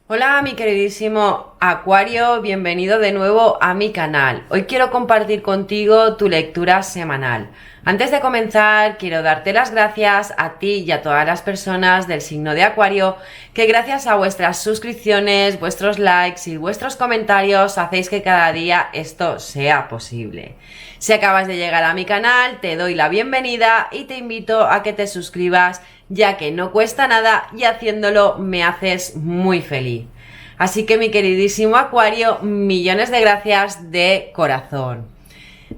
Hola mi queridísimo Acuario, bienvenido de nuevo a mi canal. Hoy quiero compartir contigo tu lectura semanal. Antes de comenzar, quiero darte las gracias a ti y a todas las personas del signo de Acuario que gracias a vuestras suscripciones, vuestros likes y vuestros comentarios hacéis que cada día esto sea posible. Si acabas de llegar a mi canal, te doy la bienvenida y te invito a que te suscribas, ya que no cuesta nada y haciéndolo me haces muy feliz. Así que mi queridísimo Acuario, millones de gracias de corazón.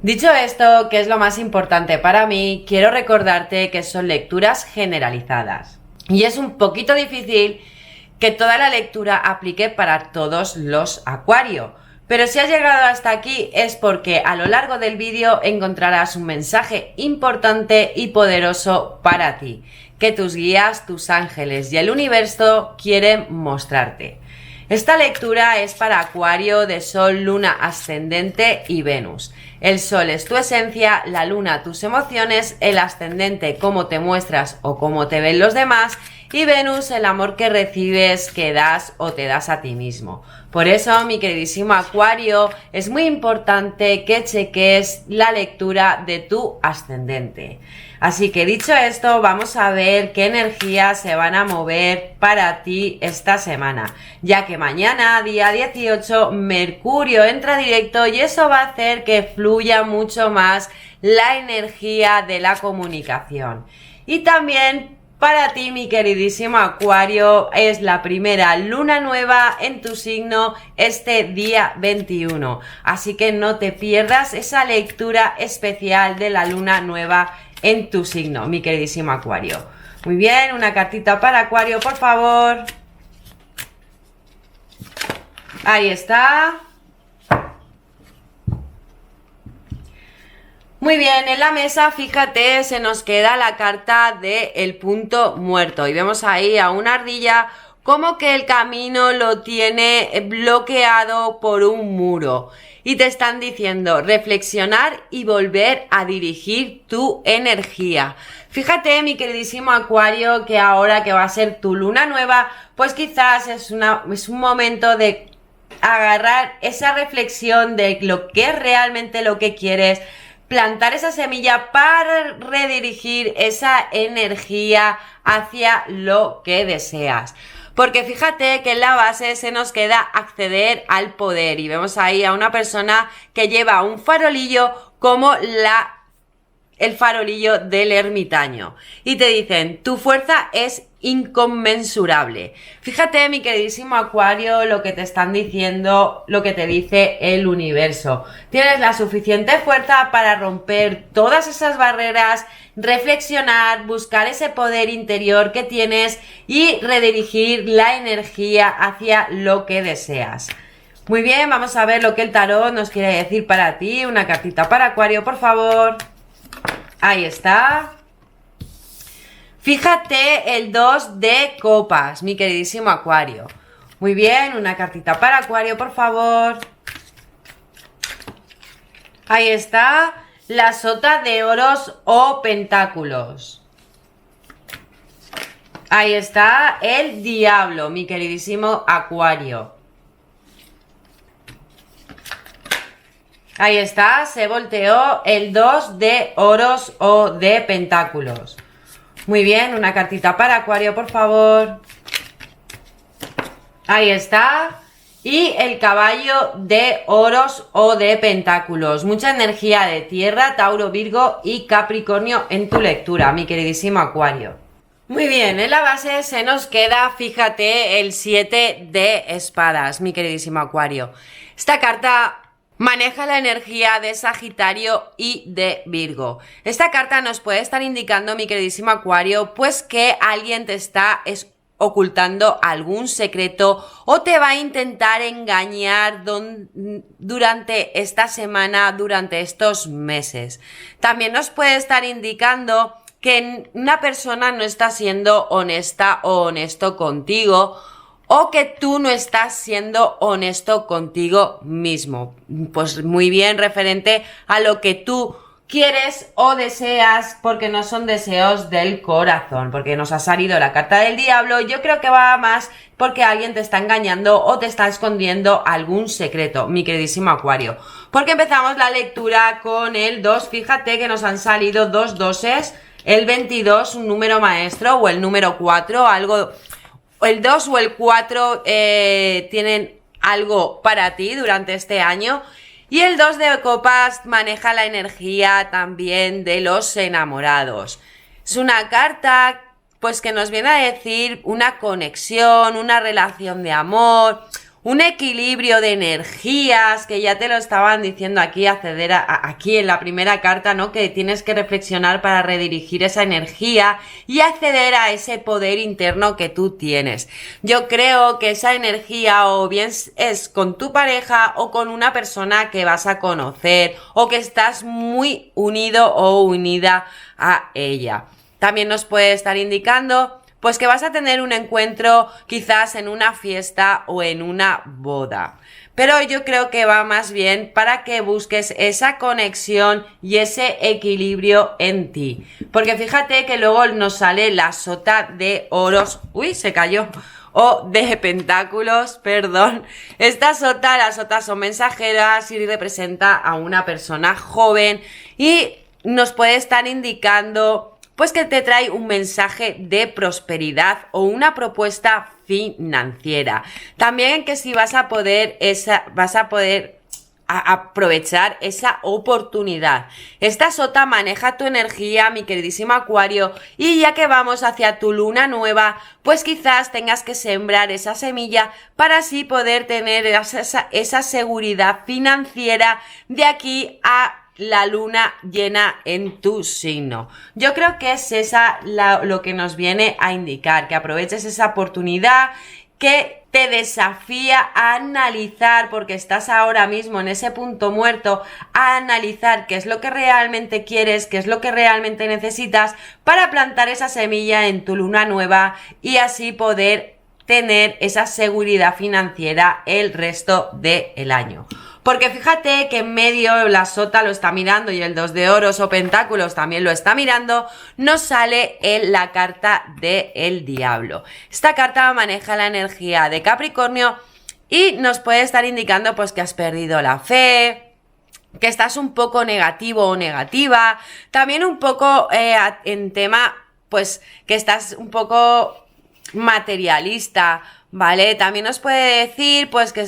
Dicho esto, que es lo más importante para mí, quiero recordarte que son lecturas generalizadas. Y es un poquito difícil que toda la lectura aplique para todos los Acuario. Pero si has llegado hasta aquí es porque a lo largo del vídeo encontrarás un mensaje importante y poderoso para ti, que tus guías, tus ángeles y el universo quieren mostrarte. Esta lectura es para Acuario de Sol, Luna, Ascendente y Venus. El Sol es tu esencia, la Luna tus emociones, el Ascendente cómo te muestras o cómo te ven los demás y Venus el amor que recibes, que das o te das a ti mismo. Por eso, mi queridísimo Acuario, es muy importante que cheques la lectura de tu ascendente. Así que dicho esto, vamos a ver qué energías se van a mover para ti esta semana, ya que mañana, día 18, Mercurio entra directo y eso va a hacer que fluya mucho más la energía de la comunicación. Y también para ti, mi queridísimo Acuario, es la primera luna nueva en tu signo este día 21. Así que no te pierdas esa lectura especial de la luna nueva en tu signo, mi queridísimo Acuario. Muy bien, una cartita para Acuario, por favor. Ahí está. Muy bien, en la mesa, fíjate, se nos queda la carta de el punto muerto y vemos ahí a una ardilla como que el camino lo tiene bloqueado por un muro y te están diciendo reflexionar y volver a dirigir tu energía. Fíjate, mi queridísimo Acuario, que ahora que va a ser tu luna nueva, pues quizás es un momento de agarrar esa reflexión de lo que es realmente lo que quieres, plantar esa semilla para redirigir esa energía hacia lo que deseas. Porque fíjate que en la base se nos queda acceder al poder y vemos ahí a una persona que lleva un farolillo como el farolillo del ermitaño y te dicen tu fuerza es inconmensurable. Fíjate, mi queridísimo Acuario, lo que te están diciendo, lo que te dice el universo. Tienes la suficiente fuerza para romper todas esas barreras, reflexionar, buscar ese poder interior que tienes y redirigir la energía hacia lo que deseas. Muy bien, vamos a ver lo que el tarot nos quiere decir para ti. Una cartita para Acuario, por favor. Ahí está. Fíjate el 2 de copas, mi queridísimo Acuario. Muy bien, una cartita para Acuario, por favor. Ahí está, la sota de oros o pentáculos. Ahí está el diablo, mi queridísimo Acuario. Ahí está, se volteó el 2 de oros o de pentáculos. Muy bien, una cartita para Acuario, por favor. Ahí está. Y el caballo de oros o de pentáculos. Mucha energía de tierra, Tauro, Virgo y Capricornio en tu lectura, mi queridísimo Acuario. Muy bien, en la base se nos queda, fíjate, el 7 de espadas, mi queridísimo Acuario. Esta carta maneja la energía de Sagitario y de Virgo. Esta carta nos puede estar indicando, mi queridísimo Acuario, pues que alguien te está ocultando algún secreto o te va a intentar engañar durante esta semana, durante estos meses. También nos puede estar indicando que una persona no está siendo honesta o honesto contigo, o que tú no estás siendo honesto contigo mismo. Pues muy bien, referente a lo que tú quieres o deseas, porque no son deseos del corazón, porque nos ha salido la carta del diablo. Yo creo que va más porque alguien te está engañando o te está escondiendo algún secreto, mi queridísimo Acuario. Porque empezamos la lectura con el 2, fíjate que nos han salido dos doses, el 22, un número maestro, o el número 4, algo, el 2 o el 4 tienen algo para ti durante este año. Y el 2 de copas maneja la energía también de los enamorados. Es una carta pues que nos viene a decir una conexión, una relación de amor, un equilibrio de energías, que ya te lo estaban diciendo aquí, acceder aquí en la primera carta, ¿no? Que tienes que reflexionar para redirigir esa energía y acceder a ese poder interno que tú tienes. Yo creo que esa energía o bien es con tu pareja o con una persona que vas a conocer o que estás muy unido o unida a ella. También nos puede estar indicando pues que vas a tener un encuentro quizás en una fiesta o en una boda. Pero yo creo que va más bien para que busques esa conexión y ese equilibrio en ti. Porque fíjate que luego nos sale la sota de oros. ¡Uy! Se cayó. O de pentáculos, perdón. Las sotas son mensajeras y representa a una persona joven y nos puede estar indicando pues que te trae un mensaje de prosperidad o una propuesta financiera. También que si vas a poder aprovechar esa oportunidad. Esta sota maneja tu energía, mi queridísimo Acuario, y ya que vamos hacia tu luna nueva, pues quizás tengas que sembrar esa semilla para así poder tener esa seguridad financiera de aquí a la luna llena en tu signo. Yo creo que es lo que nos viene a indicar, que aproveches esa oportunidad, que te desafía a analizar, porque estás ahora mismo en ese punto muerto, a analizar qué es lo que realmente quieres, qué es lo que realmente necesitas para plantar esa semilla en tu luna nueva y así poder tener esa seguridad financiera el resto del año. Porque fíjate que en medio la sota lo está mirando y el 2 de oros o pentáculos también lo está mirando, nos sale la carta del diablo. Esta carta maneja la energía de Capricornio y nos puede estar indicando pues que has perdido la fe, que estás un poco negativo o negativa, también un poco en tema pues que estás un poco materialista, ¿vale? También nos puede decir pues que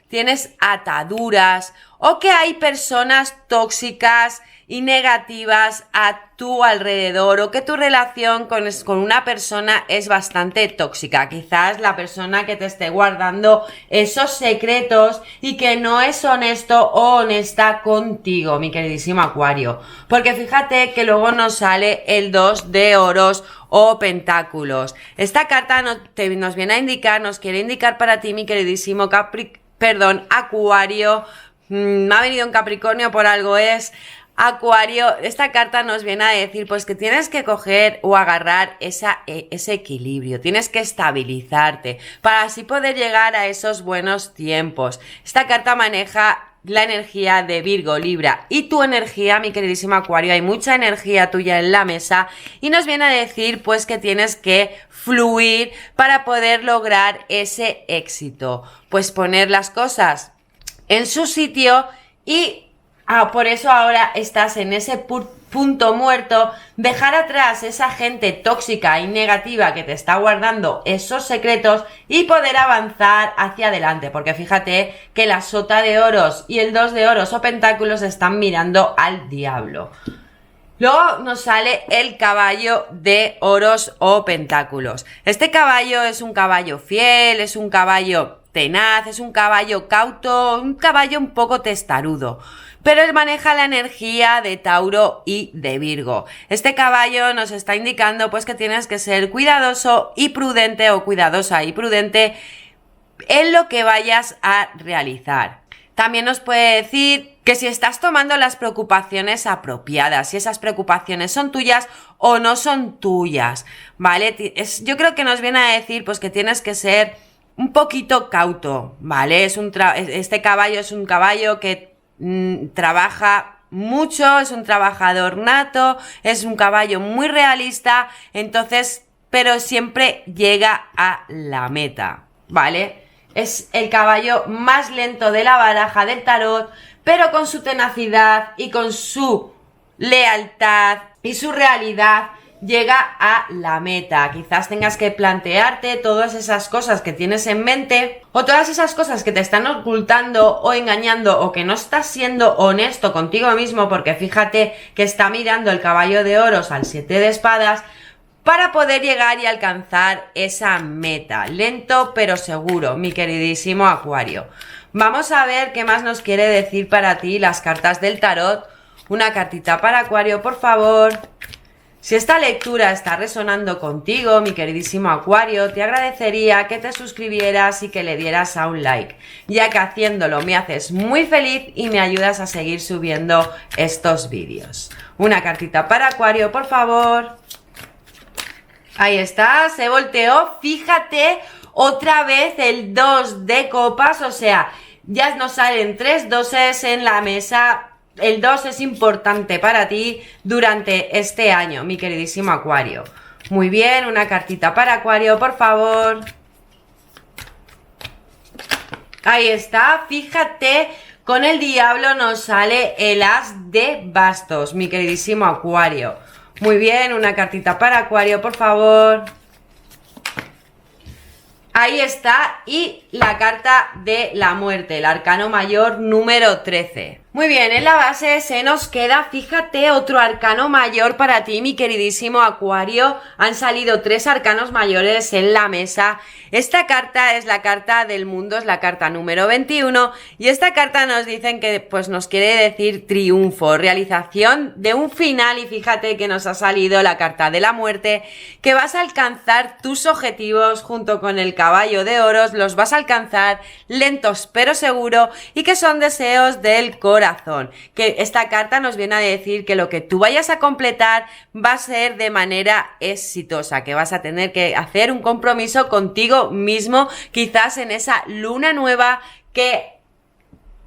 tienes ataduras o que hay personas tóxicas y negativas a tu alrededor o que tu relación con una persona es bastante tóxica. Quizás la persona que te esté guardando esos secretos y que no es honesto o honesta contigo, mi queridísimo Acuario. Porque fíjate que luego nos sale el 2 de oros o pentáculos. Esta carta nos viene a indicar, nos quiere indicar para ti, mi queridísimo Acuario. Me ha venido un Capricornio, por algo es. Acuario, esta carta nos viene a decir pues que tienes que coger o agarrar ese equilibrio, tienes que estabilizarte para así poder llegar a esos buenos tiempos. Esta carta maneja la energía de Virgo, Libra y tu energía, mi queridísimo Acuario. Hay mucha energía tuya en la mesa y nos viene a decir pues que tienes que fluir para poder lograr ese éxito, pues poner las cosas en su sitio y por eso ahora estás en ese punto muerto, dejar atrás esa gente tóxica y negativa que te está guardando esos secretos y poder avanzar hacia adelante, porque fíjate que la sota de oros y el 2 de oros o pentáculos están mirando al diablo. Luego nos sale el caballo de oros o pentáculos. Este caballo es un caballo fiel, es un caballo tenaz, es un caballo cauto, un caballo un poco testarudo, pero él maneja la energía de Tauro y de Virgo. Este caballo nos está indicando pues que tienes que ser cuidadoso y prudente o cuidadosa y prudente en lo que vayas a realizar. También nos puede decir que si estás tomando las preocupaciones apropiadas, si esas preocupaciones son tuyas o no son tuyas, ¿vale? Yo creo que nos viene a decir pues que tienes que ser un poquito cauto, ¿vale? Este caballo es un caballo que trabaja mucho, es un trabajador nato, es un caballo muy realista, entonces, pero siempre llega a la meta, ¿vale? Es el caballo más lento de la baraja del tarot, pero con su tenacidad y con su lealtad y su realidad llega a la meta. Quizás tengas que plantearte todas esas cosas que tienes en mente o todas esas cosas que te están ocultando o engañando o que no estás siendo honesto contigo mismo, porque fíjate que está mirando el caballo de oros al 7 de espadas para poder llegar y alcanzar esa meta. Lento pero seguro, mi queridísimo Acuario. Vamos a ver qué más nos quiere decir para ti las cartas del tarot. Una cartita para Acuario, por favor. Si esta lectura está resonando contigo, mi queridísimo Acuario, te agradecería que te suscribieras y que le dieras a un like, ya que haciéndolo me haces muy feliz y me ayudas a seguir subiendo estos vídeos. Una cartita para Acuario, por favor. Ahí está, se volteó, fíjate, otra vez el 2 de copas, o sea, ya nos salen 3 doses en la mesa. El 2 es importante para ti durante este año, mi queridísimo Acuario. Muy bien, una cartita para Acuario, por favor. Ahí está, fíjate, con el diablo nos sale el as de bastos, mi queridísimo Acuario. Muy bien, una cartita para Acuario, por favor. Ahí está, y la carta de la muerte, el arcano mayor número 13. Muy bien, en la base se nos queda, fíjate, otro arcano mayor para ti, mi queridísimo Acuario. Han salido 3 arcanos mayores en la mesa. Esta carta es la carta del mundo, es la carta número 21, y esta carta nos dicen que pues nos quiere decir triunfo, realización de un final, y fíjate que nos ha salido la carta de la muerte, que vas a alcanzar tus objetivos junto con el caballo de oros, los vas a alcanzar lentos pero seguro, y que son deseos del corazón. Que esta carta nos viene a decir que lo que tú vayas a completar va a ser de manera exitosa, que vas a tener que hacer un compromiso contigo mismo, quizás en esa luna nueva que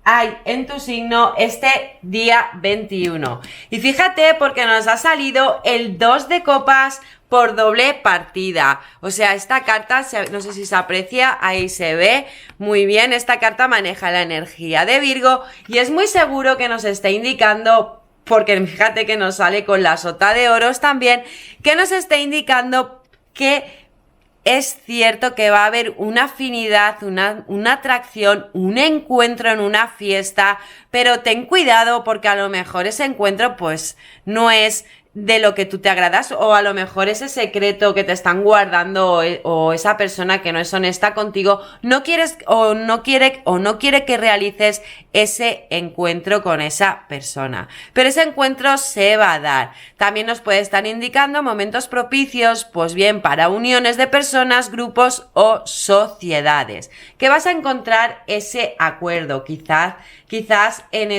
hay en tu signo este día 21. Y fíjate porque nos ha salido el 2 de copas por doble partida. O sea, esta carta, no sé si se aprecia, ahí se ve muy bien. Esta carta maneja la energía de Virgo y es muy seguro que nos esté indicando, porque fíjate que nos sale con la sota de oros también, que nos esté indicando que es cierto que va a haber una afinidad, una atracción, un encuentro en una fiesta, pero ten cuidado porque a lo mejor ese encuentro pues no es de lo que tú te agradas, o a lo mejor ese secreto que te están guardando o esa persona que no es honesta contigo no quieres o no quiere que realices ese encuentro con esa persona, pero ese encuentro se va a dar. También nos puede estar indicando momentos propicios, pues bien, para uniones de personas, grupos o sociedades, que vas a encontrar ese acuerdo, quizás en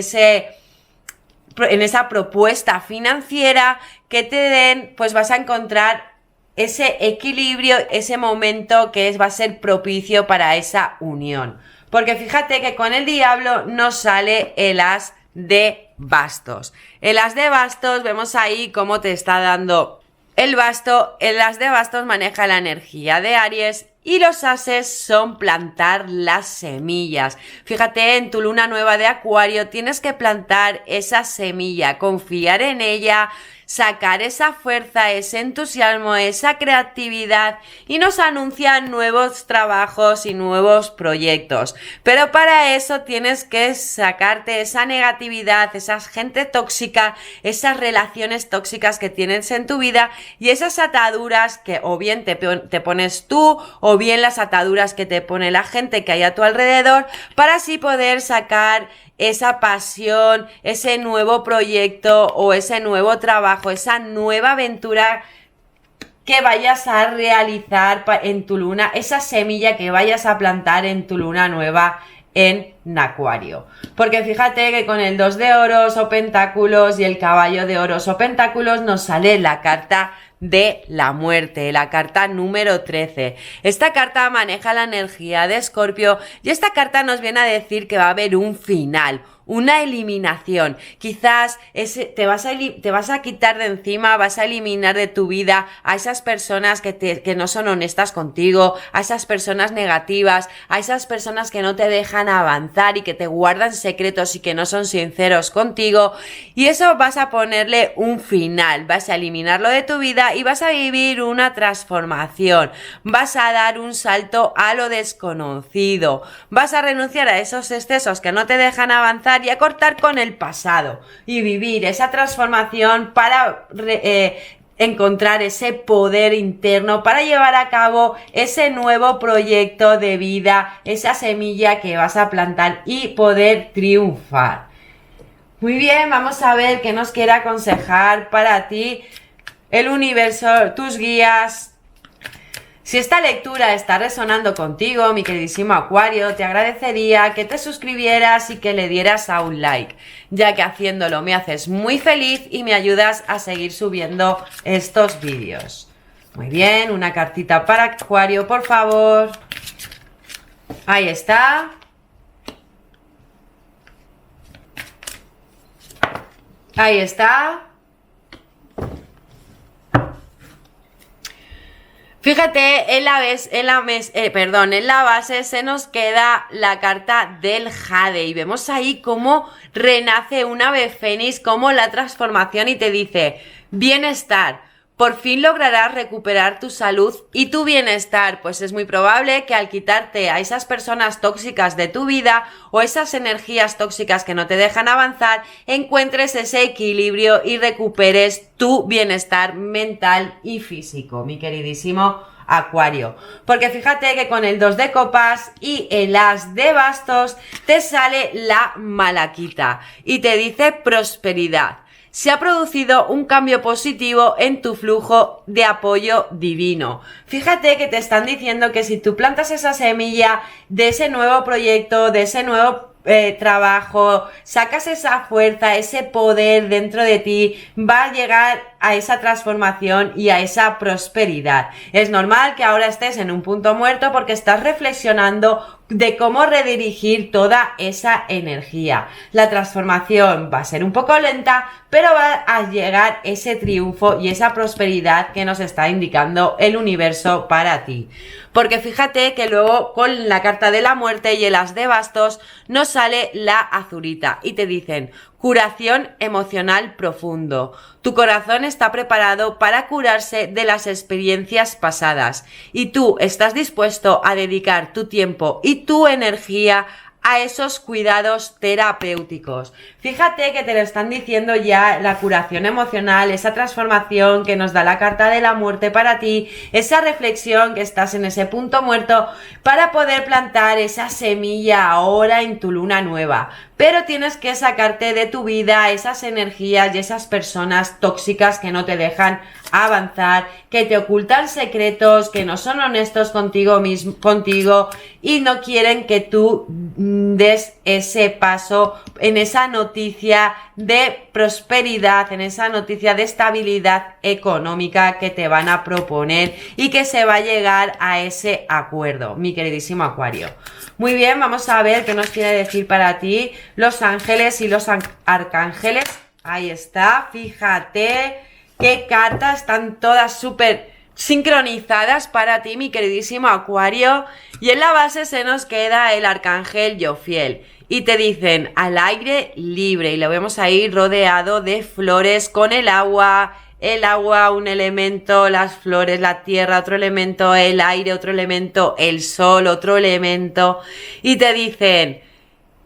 esa propuesta financiera que te den, pues vas a encontrar ese equilibrio, ese momento que va a ser propicio para esa unión. Porque fíjate que con el diablo nos sale el as de bastos. El as de bastos, vemos ahí cómo te está dando el basto. El as de bastos maneja la energía de Aries y los ases son plantar las semillas. Fíjate, en tu luna nueva de Acuario tienes que plantar esa semilla, confiar en ella, sacar esa fuerza, ese entusiasmo, esa creatividad, y nos anuncian nuevos trabajos y nuevos proyectos. Pero para eso tienes que sacarte esa negatividad, esa gente tóxica, esas relaciones tóxicas que tienes en tu vida y esas ataduras que o bien te pones tú o bien las ataduras que te pone la gente que hay a tu alrededor, para así poder sacar esa pasión, ese nuevo proyecto o ese nuevo trabajo, esa nueva aventura que vayas a realizar en tu luna, esa semilla que vayas a plantar en tu luna nueva en Acuario. Porque fíjate que con el 2 de oros o pentáculos y el caballo de oros o pentáculos nos sale la carta de la muerte, la carta número 13. Esta carta maneja la energía de Escorpio y esta carta nos viene a decir que va a haber un final una eliminación. Quizás te vas a quitar de encima, vas a eliminar de tu vida a esas personas que no son honestas contigo, a esas personas negativas, a esas personas que no te dejan avanzar y que te guardan secretos y que no son sinceros contigo. Y eso vas a ponerle un final, vas a eliminarlo de tu vida y vas a vivir una transformación. Vas a dar un salto a lo desconocido. Vas a renunciar a esos excesos que no te dejan avanzar y a cortar con el pasado y vivir esa transformación para encontrar ese poder interno para llevar a cabo ese nuevo proyecto de vida, esa semilla que vas a plantar y poder triunfar. Muy bien, vamos a ver qué nos quiere aconsejar para ti el universo, tus guías. Si esta lectura está resonando contigo, mi queridísimo Acuario, te agradecería que te suscribieras y que le dieras a un like, ya que haciéndolo me haces muy feliz y me ayudas a seguir subiendo estos vídeos. Muy bien, una cartita para Acuario, por favor. Ahí está. Ahí está. Fíjate, en la base se nos queda la carta del Jade y vemos ahí cómo renace un ave fénix, cómo la transformación y te dice bienestar. Por fin lograrás recuperar tu salud y tu bienestar, pues es muy probable que al quitarte a esas personas tóxicas de tu vida o esas energías tóxicas que no te dejan avanzar, encuentres ese equilibrio y recuperes tu bienestar mental y físico, mi queridísimo Acuario. Porque fíjate que con el 2 de copas y el as de bastos te sale la malaquita y te dice prosperidad. Se ha producido un cambio positivo en tu flujo de apoyo divino. Fíjate que te están diciendo que si tú plantas esa semilla de ese nuevo proyecto, de ese nuevo trabajo, sacas esa fuerza, ese poder dentro de ti, va a llegar a esa transformación y a esa prosperidad. Es normal que ahora estés en un punto muerto porque estás reflexionando de cómo redirigir toda esa energía. La transformación va a ser un poco lenta, pero va a llegar ese triunfo y esa prosperidad que nos está indicando el universo para ti. Porque fíjate que luego con la carta de la muerte y el as de bastos nos sale la azurita y te dicen curación emocional profundo. Tu corazón está preparado para curarse de las experiencias pasadas y tú estás dispuesto a dedicar tu tiempo y tu energía a esos cuidados terapéuticos. Fíjate que te lo están diciendo ya la curación emocional, esa transformación que nos da la carta de la muerte para ti, esa reflexión que estás en ese punto muerto para poder plantar esa semilla ahora en tu luna nueva. Pero tienes que sacarte de tu vida esas energías y esas personas tóxicas que no te dejan avanzar, que te ocultan secretos, que no son honestos contigo y no quieren que tú des ese paso en esa noticia de prosperidad, en esa noticia de estabilidad económica que te van a proponer y que se va a llegar a ese acuerdo, mi queridísimo Acuario. Muy bien, vamos a ver qué nos quiere decir para ti los ángeles y los arcángeles. Ahí está, fíjate qué cartas, están todas súper sincronizadas para ti, mi queridísimo Acuario. Y en la base se nos queda el arcángel Yofiel. Y te dicen al aire libre. Y lo vemos ahí rodeado de flores con el agua, un elemento, las flores, la tierra, otro elemento, el aire, otro elemento, el sol, otro elemento. Y te dice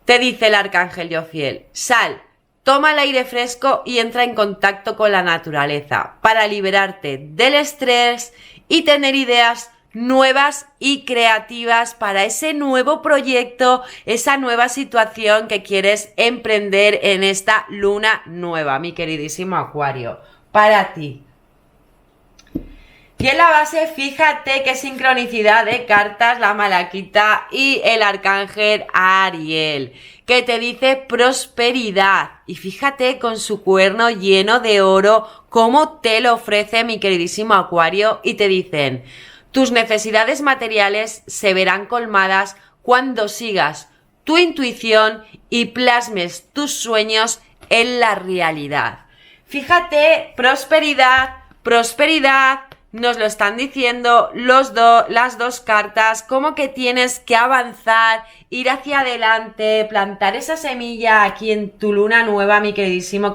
el arcángel Yofiel, sal. Toma el aire fresco y entra en contacto con la naturaleza para liberarte del estrés y tener ideas nuevas y creativas para ese nuevo proyecto, esa nueva situación que quieres emprender en esta luna nueva, mi queridísimo Acuario, para ti. Y en la base, fíjate qué sincronicidad de cartas, la malaquita y el arcángel Ariel, que te dice prosperidad. Y fíjate con su cuerno lleno de oro, cómo te lo ofrece mi queridísimo Acuario, y te dicen, tus necesidades materiales se verán colmadas cuando sigas tu intuición y plasmes tus sueños en la realidad. Fíjate, prosperidad, prosperidad, nos lo están diciendo las dos cartas, como que tienes que avanzar, ir hacia adelante, plantar esa semilla aquí en tu luna nueva, mi queridísimo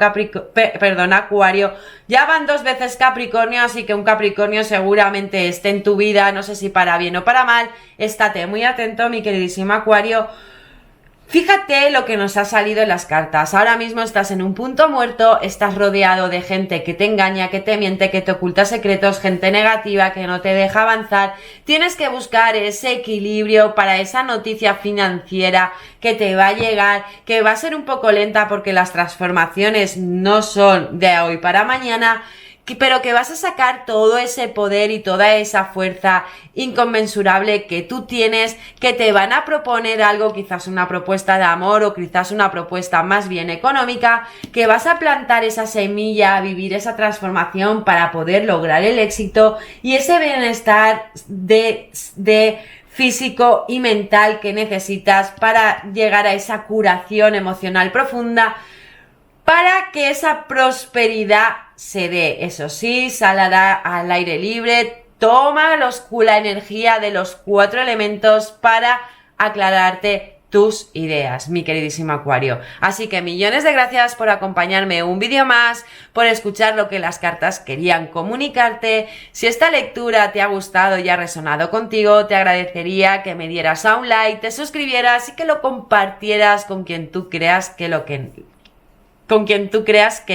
Acuario. Ya van 2 veces Capricornio, así que un Capricornio seguramente esté en tu vida, no sé si para bien o para mal. Estate muy atento, mi queridísimo Acuario. Fíjate lo que nos ha salido en las cartas. Ahora mismo estás en un punto muerto, estás rodeado de gente que te engaña, que te miente, que te oculta secretos, gente negativa que no te deja avanzar. Tienes que buscar ese equilibrio para esa noticia financiera que te va a llegar, que va a ser un poco lenta porque las transformaciones no son de hoy para mañana, pero que vas a sacar todo ese poder y toda esa fuerza inconmensurable que tú tienes, que te van a proponer algo, quizás una propuesta de amor o quizás una propuesta más bien económica, que vas a plantar esa semilla, vivir esa transformación para poder lograr el éxito y ese bienestar de físico y mental que necesitas para llegar a esa curación emocional profunda, para que esa prosperidad se dé. Eso sí, saldrá al aire libre, toma la energía de los 4 elementos para aclararte tus ideas, mi queridísimo Acuario. Así que millones de gracias por acompañarme un vídeo más, por escuchar lo que las cartas querían comunicarte. Si esta lectura te ha gustado y ha resonado contigo, te agradecería que me dieras a un like, te suscribieras y que lo compartieras con quien tú creas que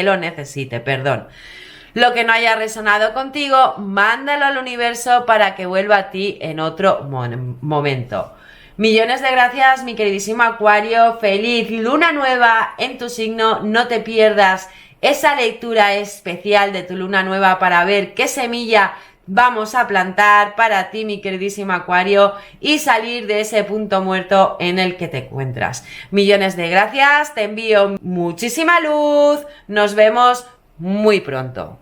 lo necesite, perdón. Lo que no haya resonado contigo, mándalo al universo para que vuelva a ti en otro momento. Millones de gracias, mi queridísimo Acuario. Feliz luna nueva en tu signo. No te pierdas esa lectura especial de tu luna nueva para ver qué semilla vamos a plantar para ti, mi queridísimo Acuario, y salir de ese punto muerto en el que te encuentras. Millones de gracias, te envío muchísima luz, nos vemos muy pronto.